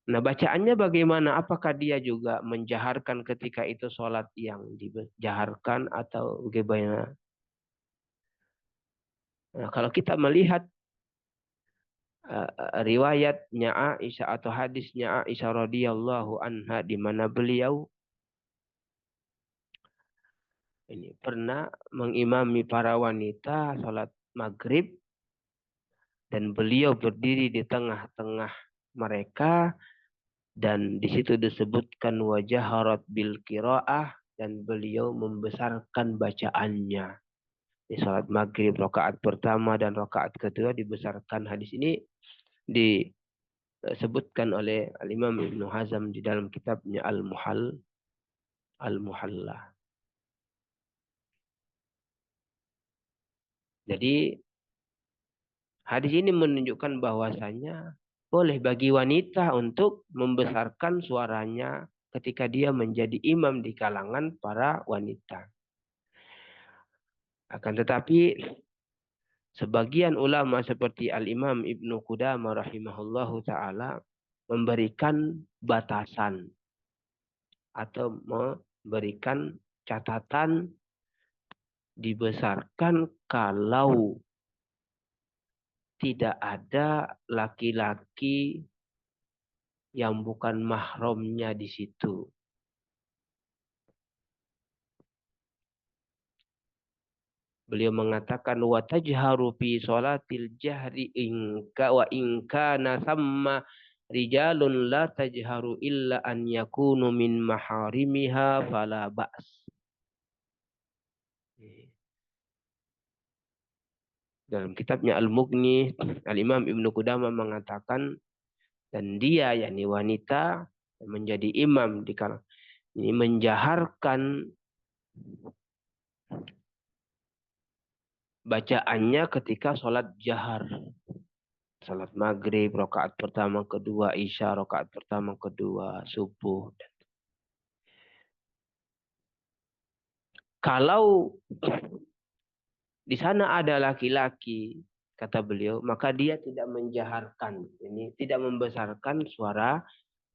Nah, bacaannya bagaimana? Apakah dia juga menjaharkan ketika itu sholat yang dijaharkan atau bagaimana? Nah, kalau kita melihat riwayatnya Aisyah atau hadisnya Aisyah radhiyallahu anha, di mana beliau ini pernah mengimami para wanita sholat maghrib dan beliau berdiri di tengah-tengah mereka dan di situ disebutkan wajah harat bil qiraah dan beliau membesarkan bacaannya. Di sholat maghrib rakaat pertama dan rakaat kedua dibesarkan. Hadis ini disebutkan oleh Al-Imam Ibnu Hazm di dalam kitabnya Al-Muhalla. Jadi hadis ini menunjukkan bahwasanya boleh bagi wanita untuk membesarkan suaranya ketika dia menjadi imam di kalangan para wanita. Akan tetapi sebagian ulama seperti Al-Imam Ibnu Qudamah rahimahullahu taala memberikan batasan atau memberikan catatan dibesarkan kalau tidak ada laki-laki yang bukan mahramnya di situ. Beliau mengatakan wa tajharu fi salatil jahri inka wa inkana thamma rijalun la tajharu illa an yakunu min maharimiha fala ba's. Dalam kitabnya Al-Mughni, Al-Imam Ibnu Qudamah mengatakan dan dia yakni wanita menjadi imam di kalangan ini menjaharkan bacaannya ketika sholat jahar. Salat maghrib, rakaat pertama, kedua, isya, rakaat pertama, kedua, subuh. Kalau di sana ada laki-laki, kata beliau, maka dia tidak menjaharkan. Ini tidak membesarkan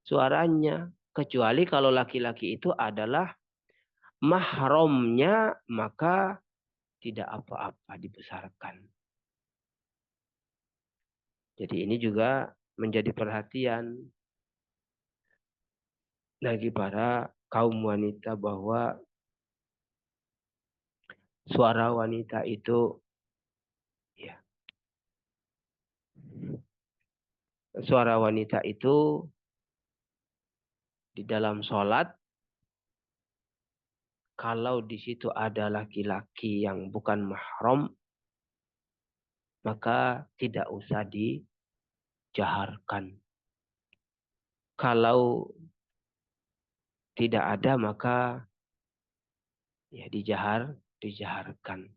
suaranya. Kecuali kalau laki-laki itu adalah mahramnya, maka tidak apa-apa dibesarkan. Jadi ini juga menjadi perhatian bagi para kaum wanita bahwa suara wanita itu ya, suara wanita itu di dalam sholat kalau di situ ada laki-laki yang bukan mahram, maka tidak usah dijaharkan. Kalau tidak ada, maka ya dijaharkan.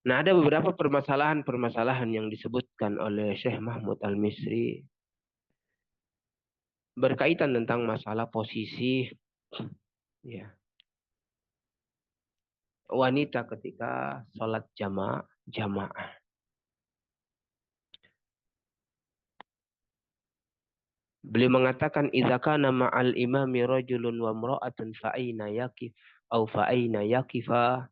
Nah, ada beberapa permasalahan-permasalahan yang disebutkan oleh Syekh Mahmud Al-Misri berkaitan tentang masalah posisi ya, wanita ketika sholat jamaah. Beliau mengatakan idza kana ma'al imami rajulun wa imra'atun fa aina yakif au fa aina yakifa,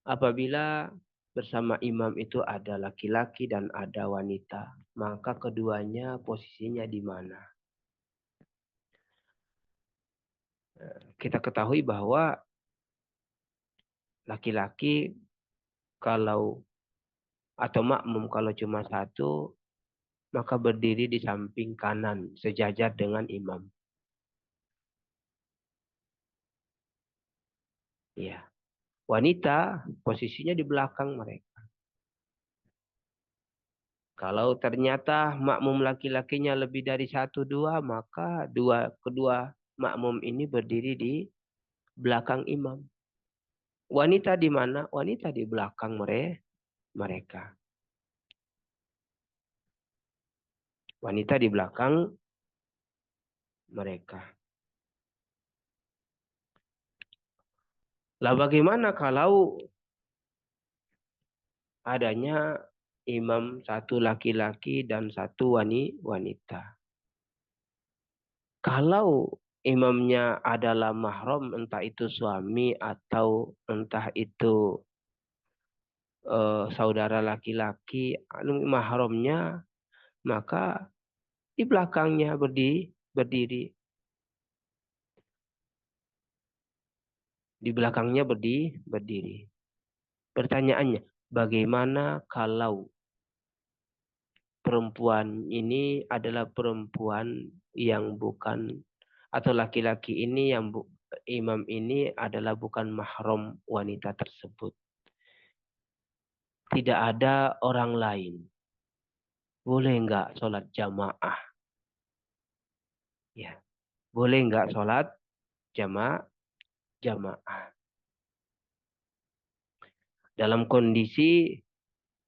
apabila bersama imam itu ada laki-laki dan ada wanita, maka keduanya posisinya di mana? Kita ketahui bahwa laki-laki kalau atau makmum kalau cuma satu, maka berdiri di samping kanan sejajar dengan imam. Ya. Wanita posisinya di belakang mereka. Kalau ternyata makmum laki-lakinya lebih dari satu dua, maka kedua makmum ini berdiri di belakang imam. Wanita di mana? Wanita di belakang mereka. Wanita di belakang mereka. Lah bagaimana kalau adanya imam satu laki-laki dan satu wanita? Kalau imamnya adalah mahram, entah itu suami atau entah itu saudara laki-laki, mahramnya, maka di belakangnya berdiri. Di belakangnya berdiri. Pertanyaannya, bagaimana kalau perempuan ini adalah perempuan yang bukan, atau laki-laki ini yang imam ini adalah bukan mahram wanita tersebut. Tidak ada orang lain. Boleh nggak sholat jamaah? Ya, boleh nggak sholat jamaah? Dalam kondisi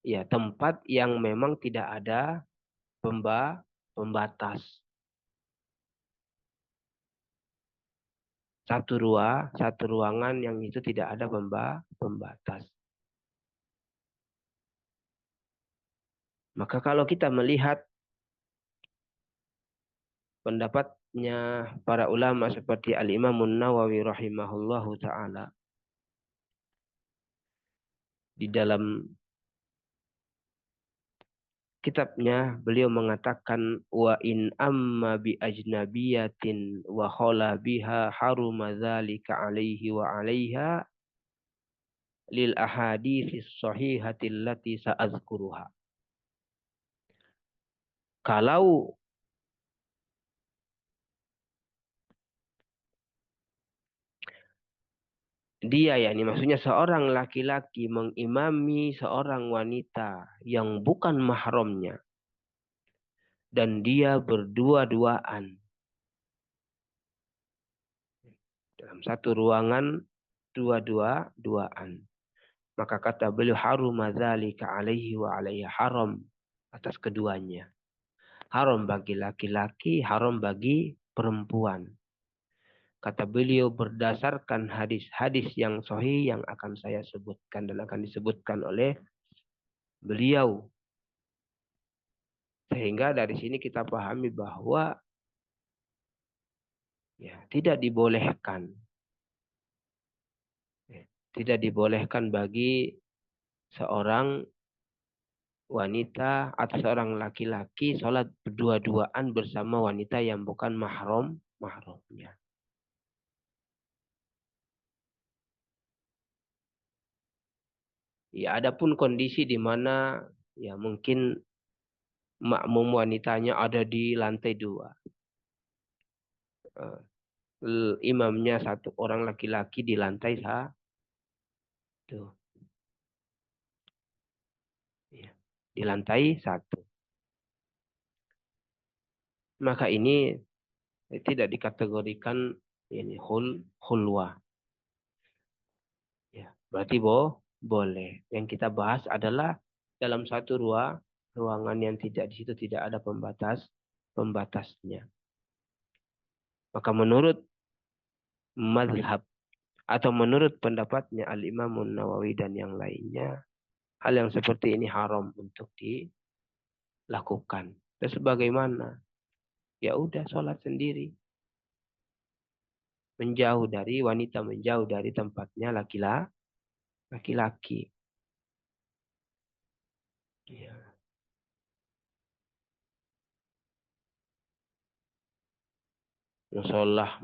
ya tempat yang memang tidak ada pembatas. Satu ruangan yang itu tidak ada pembatas. Maka kalau kita melihat pendapatnya para ulama seperti Al-Imam Nawawi rahimahullahu taala di dalam kitabnya, beliau mengatakan wa in amma bi ajnabiyatin wa khala biha haruma dzalika alaihi wa alaiha lil ahaditsis sahihati allati sa'azkuruha. Kalau dia, yakni maksudnya seorang laki-laki mengimami seorang wanita yang bukan mahramnya dan dia berdua-duaan dalam satu ruangan, dua-duaan, maka kata beliau haruma dzalika alaihi wa alaihi, haram atas keduanya. Haram bagi laki-laki, haram bagi perempuan. Kata beliau berdasarkan hadis-hadis yang sahih yang akan saya sebutkan dan akan disebutkan oleh beliau. Sehingga dari sini kita pahami bahwa ya tidak dibolehkan. Tidak dibolehkan bagi seorang wanita atau seorang laki-laki sholat berdua-duaan bersama wanita yang bukan mahramnya. Ya, adapun kondisi di mana ya mungkin makmum wanitanya ada di lantai 2. Imamnya satu orang laki-laki di lantai 1. Ya, di lantai 1. Maka ini tidak dikategorikan ini khulwah. Ya, berarti boleh. Yang kita bahas adalah dalam satu ruangan yang tidak di situ tidak ada pembatasnya. Maka menurut mazhab atau menurut pendapatnya Al-Imam Nawawi dan yang lainnya, hal yang seperti ini haram untuk dilakukan. Terus bagaimana? Ya udah sholat sendiri. Menjauh dari wanita, menjauh dari tempatnya laki-laki. Ya. Musolah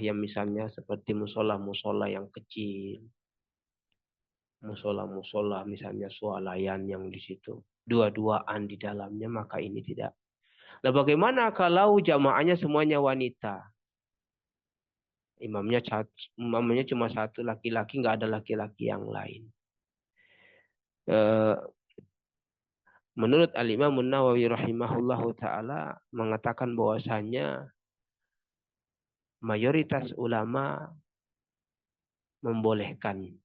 yang misalnya seperti musolah yang kecil. Musolah misalnya swalayan yang di situ. Dua-duaan di dalamnya, maka ini tidak. Nah, bagaimana kalau jamaahnya semuanya wanita? Imamnya cuma satu laki-laki, nggak ada laki-laki yang lain. Eh, Menurut Al-Imam Nawawi rahimahullahu taala mengatakan bahwasanya mayoritas ulama membolehkan.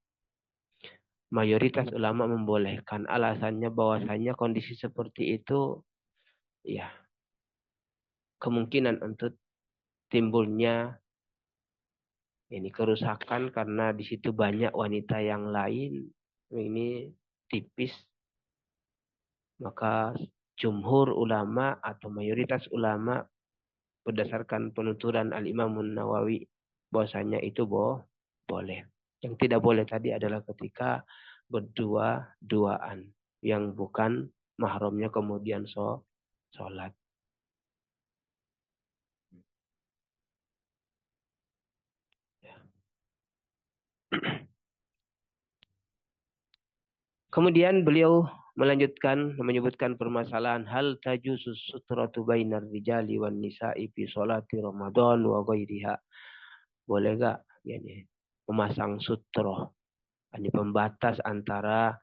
Mayoritas ulama membolehkan. Alasannya bahwasanya kondisi seperti itu ya kemungkinan untuk timbulnya ini kerusakan karena di situ banyak wanita yang lain. Ini tipis, maka jumhur ulama atau mayoritas ulama berdasarkan penuturan Al-Imam Nawawi bahwasanya itu boleh. Yang tidak boleh tadi adalah ketika berdua-duaan yang bukan mahramnya kemudian sholat. Kemudian beliau menyebutkan permasalahan hal tajuzus sutratu bainar rijali wan nisa'i fi sholati Ramadan wa ghairiha. Boleh gak yani, memasang sutro, ini pembatas antara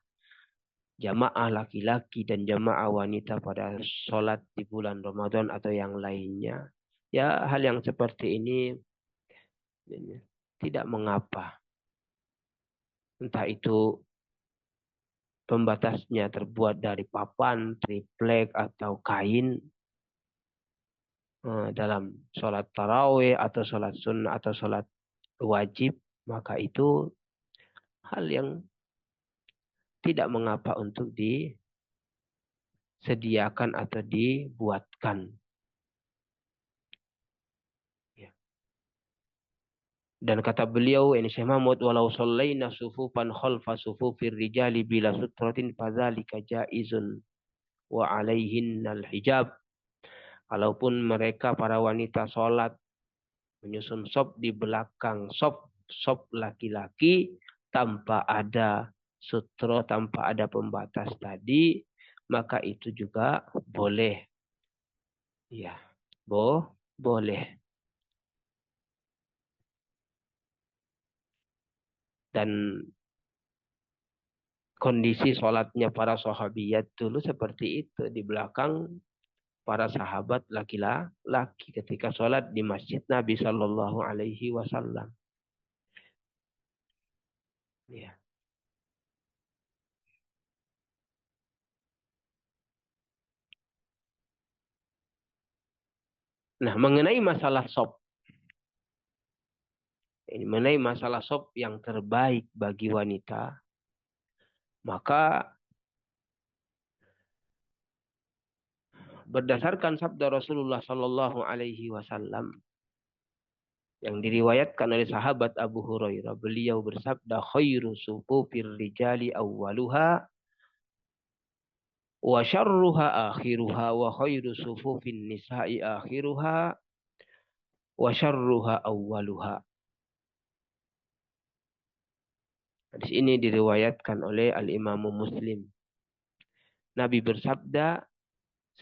jamaah laki-laki dan jamaah wanita pada sholat di bulan Ramadan atau yang lainnya. Ya, hal yang seperti ini tidak mengapa. Entah itu pembatasnya terbuat dari papan, triplek, atau kain dalam sholat tarawih atau sholat sunnah atau sholat wajib, maka itu hal yang tidak mengapa untuk disediakan atau dibuatkan. Ya. Dan kata beliau, ini Syekh Mahmud, walau shallaina sufufan khalfa sufufir rijali bila sutratin fadzalika jaizun wa alaihinnal hijab. Kalaupun mereka para wanita sholat menyusun sop di belakang sop laki-laki tanpa ada sutro, tanpa ada pembatas tadi, maka itu juga boleh. Ya, boleh. Dan kondisi sholatnya para sahabiyat dulu seperti itu. Di belakang para sahabat laki-laki ketika sholat di masjid Nabi Shallallahu Alaihi Wasallam. Ya. Nah, mengenai masalah sop yang terbaik bagi wanita, maka berdasarkan sabda Rasulullah Shallallahu Alaihi Wasallam yang diriwayatkan oleh sahabat Abu Hurairah, beliau bersabda, khairu sufufir rijali awwaluha wa syarruha akhiruha wa khairu sufufin nisa'i akhiruha wa syarruha awwaluha. Hadis ini diriwayatkan oleh Al-Imam Muslim. Nabi bersabda,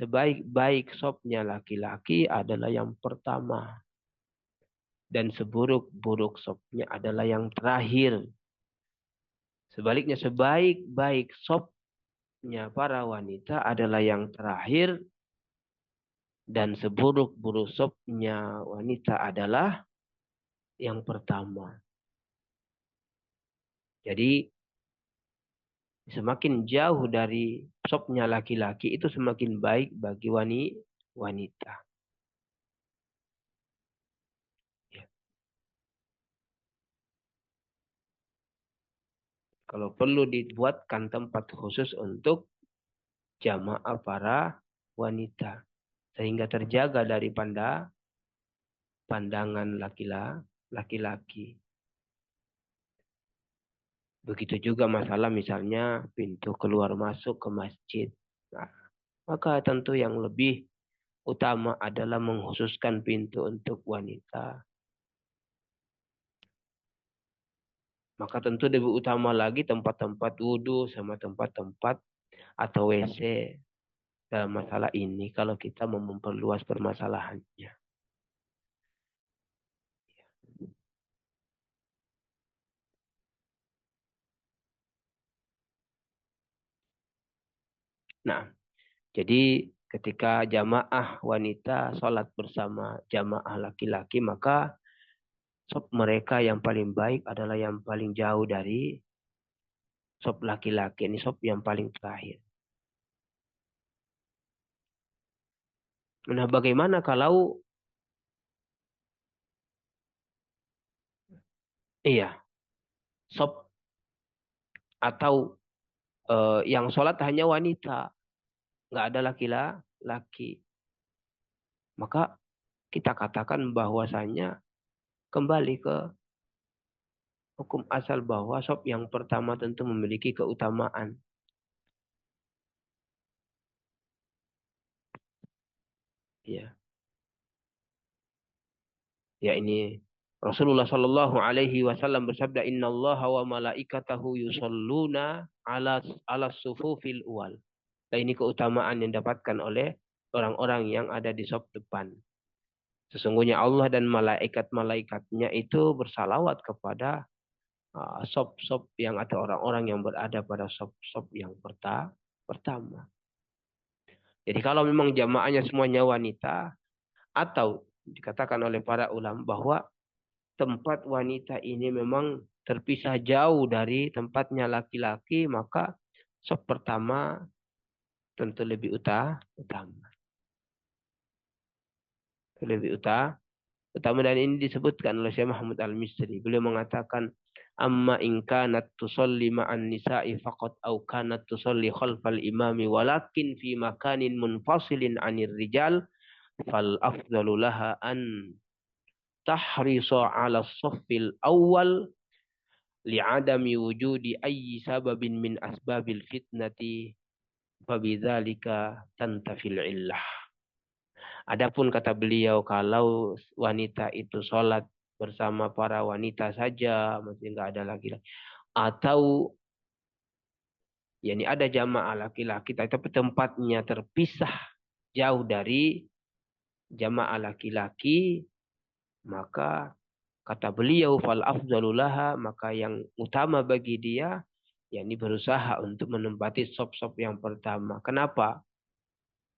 sebaik-baik sopnya laki-laki adalah yang pertama. Dan seburuk-buruk sopnya adalah yang terakhir. Sebaliknya sebaik-baik sopnya para wanita adalah yang terakhir. Dan seburuk-buruk sopnya wanita adalah yang pertama. Jadi semakin jauh dari sopnya laki-laki itu semakin baik bagi wanita. Ya. Kalau perlu dibuatkan tempat khusus untuk jamaah para wanita. Sehingga terjaga dari pandangan laki-laki. Begitu juga masalah misalnya pintu keluar masuk ke masjid. Nah, maka tentu yang lebih utama adalah mengkhususkan pintu untuk wanita. Maka tentu lebih utama lagi tempat-tempat wudhu sama tempat-tempat atau WC dalam masalah ini kalau kita mau memperluas permasalahannya. Nah, jadi ketika jamaah wanita sholat bersama jamaah laki-laki, maka sop mereka yang paling baik adalah yang paling jauh dari sop laki-laki. Ini sop yang paling terakhir. Nah, bagaimana kalau iya, sop atau yang sholat hanya wanita, nggak ada laki-laki. Maka kita katakan bahwasanya kembali ke hukum asal bahwa sop yang pertama tentu memiliki keutamaan. Ya, ya ini Rasulullah Shallallahu Alaihi Wasallam bersabda, Inna Allah wa malaikatahu yusalluna ala sufufil uwal. Nah, ini keutamaan yang didapatkan oleh orang-orang yang ada di sop depan. Sesungguhnya Allah dan malaikat-malaikatnya itu bersalawat kepada sop-sop yang ada orang-orang yang berada pada sop-sop yang pertama. Jadi kalau memang jamaahnya semuanya wanita atau dikatakan oleh para ulama bahwa tempat wanita ini memang terpisah jauh dari tempatnya laki-laki, maka sop pertama tentu lebih utama. Lebih utama dan ini disebutkan oleh Syekh Muhammad Al-Misri. Beliau mengatakan, amma in kanat tusalli ma'an nisa'i faqat au kanat tusalli khalfal imami walakin fi makanin munfasilin 'anir rijal fal afdalu laha an tahrisa 'ala as-saffil awwal li'adami wujudi ayyi sababin min asbabil fitnati fabidzalika tantafil illah. Adapun kata beliau kalau wanita itu sholat bersama para wanita saja, masih nggak ada laki-laki. Atau ya ini ada jamaah laki-laki, tapi tempatnya terpisah jauh dari jamaah laki-laki, maka kata beliau fal afdalulaha, maka yang utama bagi dia yakni berusaha untuk menempati sop-sop yang pertama. Kenapa?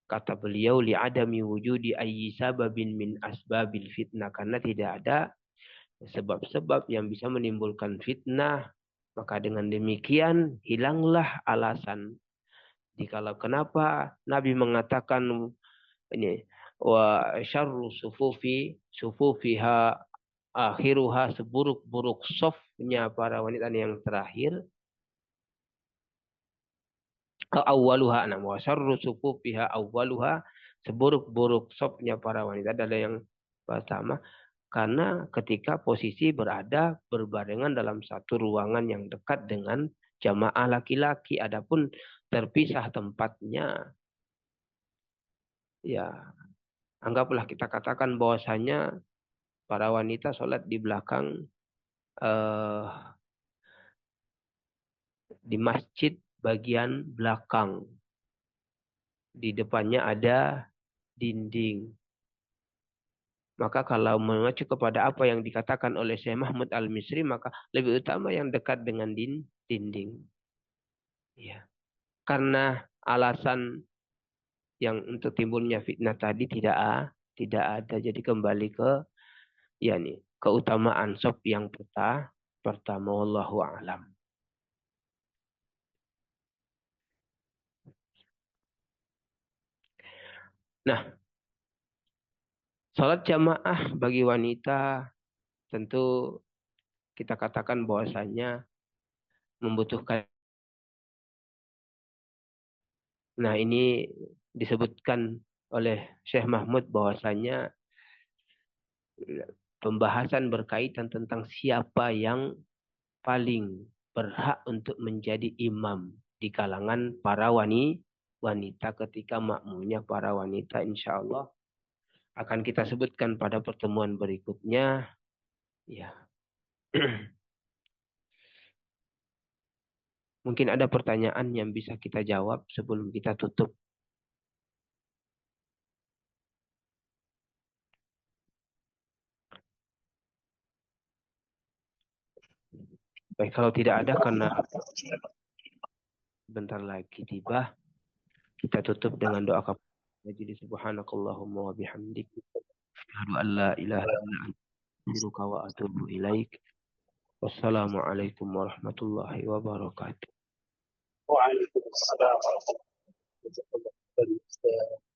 Kata beliau li'adami wujudi ayyi sababin min asbabil fitnah, karena tidak ada sebab-sebab yang bisa menimbulkan fitnah, maka dengan demikian hilanglah alasan. Jikalau kenapa Nabi mengatakan ini wa syarru sufufiha akhiruha, seburuk-buruk sofnya para wanita yang terakhir, awaluha anam wa syarru sufufiha awaluha, seburuk-buruk sofnya para wanita adalah yang pertama. Karena ketika posisi berada berbarengan dalam satu ruangan yang dekat dengan jamaah laki-laki, adapun terpisah tempatnya, ya anggaplah kita katakan bahwasanya para wanita sholat di belakang eh, di masjid bagian belakang. Di depannya ada dinding. Maka kalau mengacu kepada apa yang dikatakan oleh Syekh Mahmud Al-Misri, maka lebih utama yang dekat dengan dinding. Ya. Karena alasan yang untuk timbulnya fitnah tadi tidak ada. Jadi kembali ke keutamaan sop yang pertama wallahu a'lam. Nah, salat jamaah bagi wanita tentu kita katakan bahwasanya membutuhkan. Nah, ini disebutkan oleh Syekh Mahmud bahwasanya pembahasan berkaitan tentang siapa yang paling berhak untuk menjadi imam di kalangan para wanita ketika makmumnya para wanita, insya Allah akan kita sebutkan pada pertemuan berikutnya. Ya. Mungkin ada pertanyaan yang bisa kita jawab sebelum kita tutup. Baik, kalau tidak ada karena bentar lagi tiba, kita tutup dengan doa kafarat. Jadi subhanakallahumma wa bihamdik asyhadu an la ilaha illa anta astaghfiruka wa atubu ilaik. Wassalamualaikum warahmatullahi wabarakatuh. وعليكم السلام ورحمة الله وبركاته.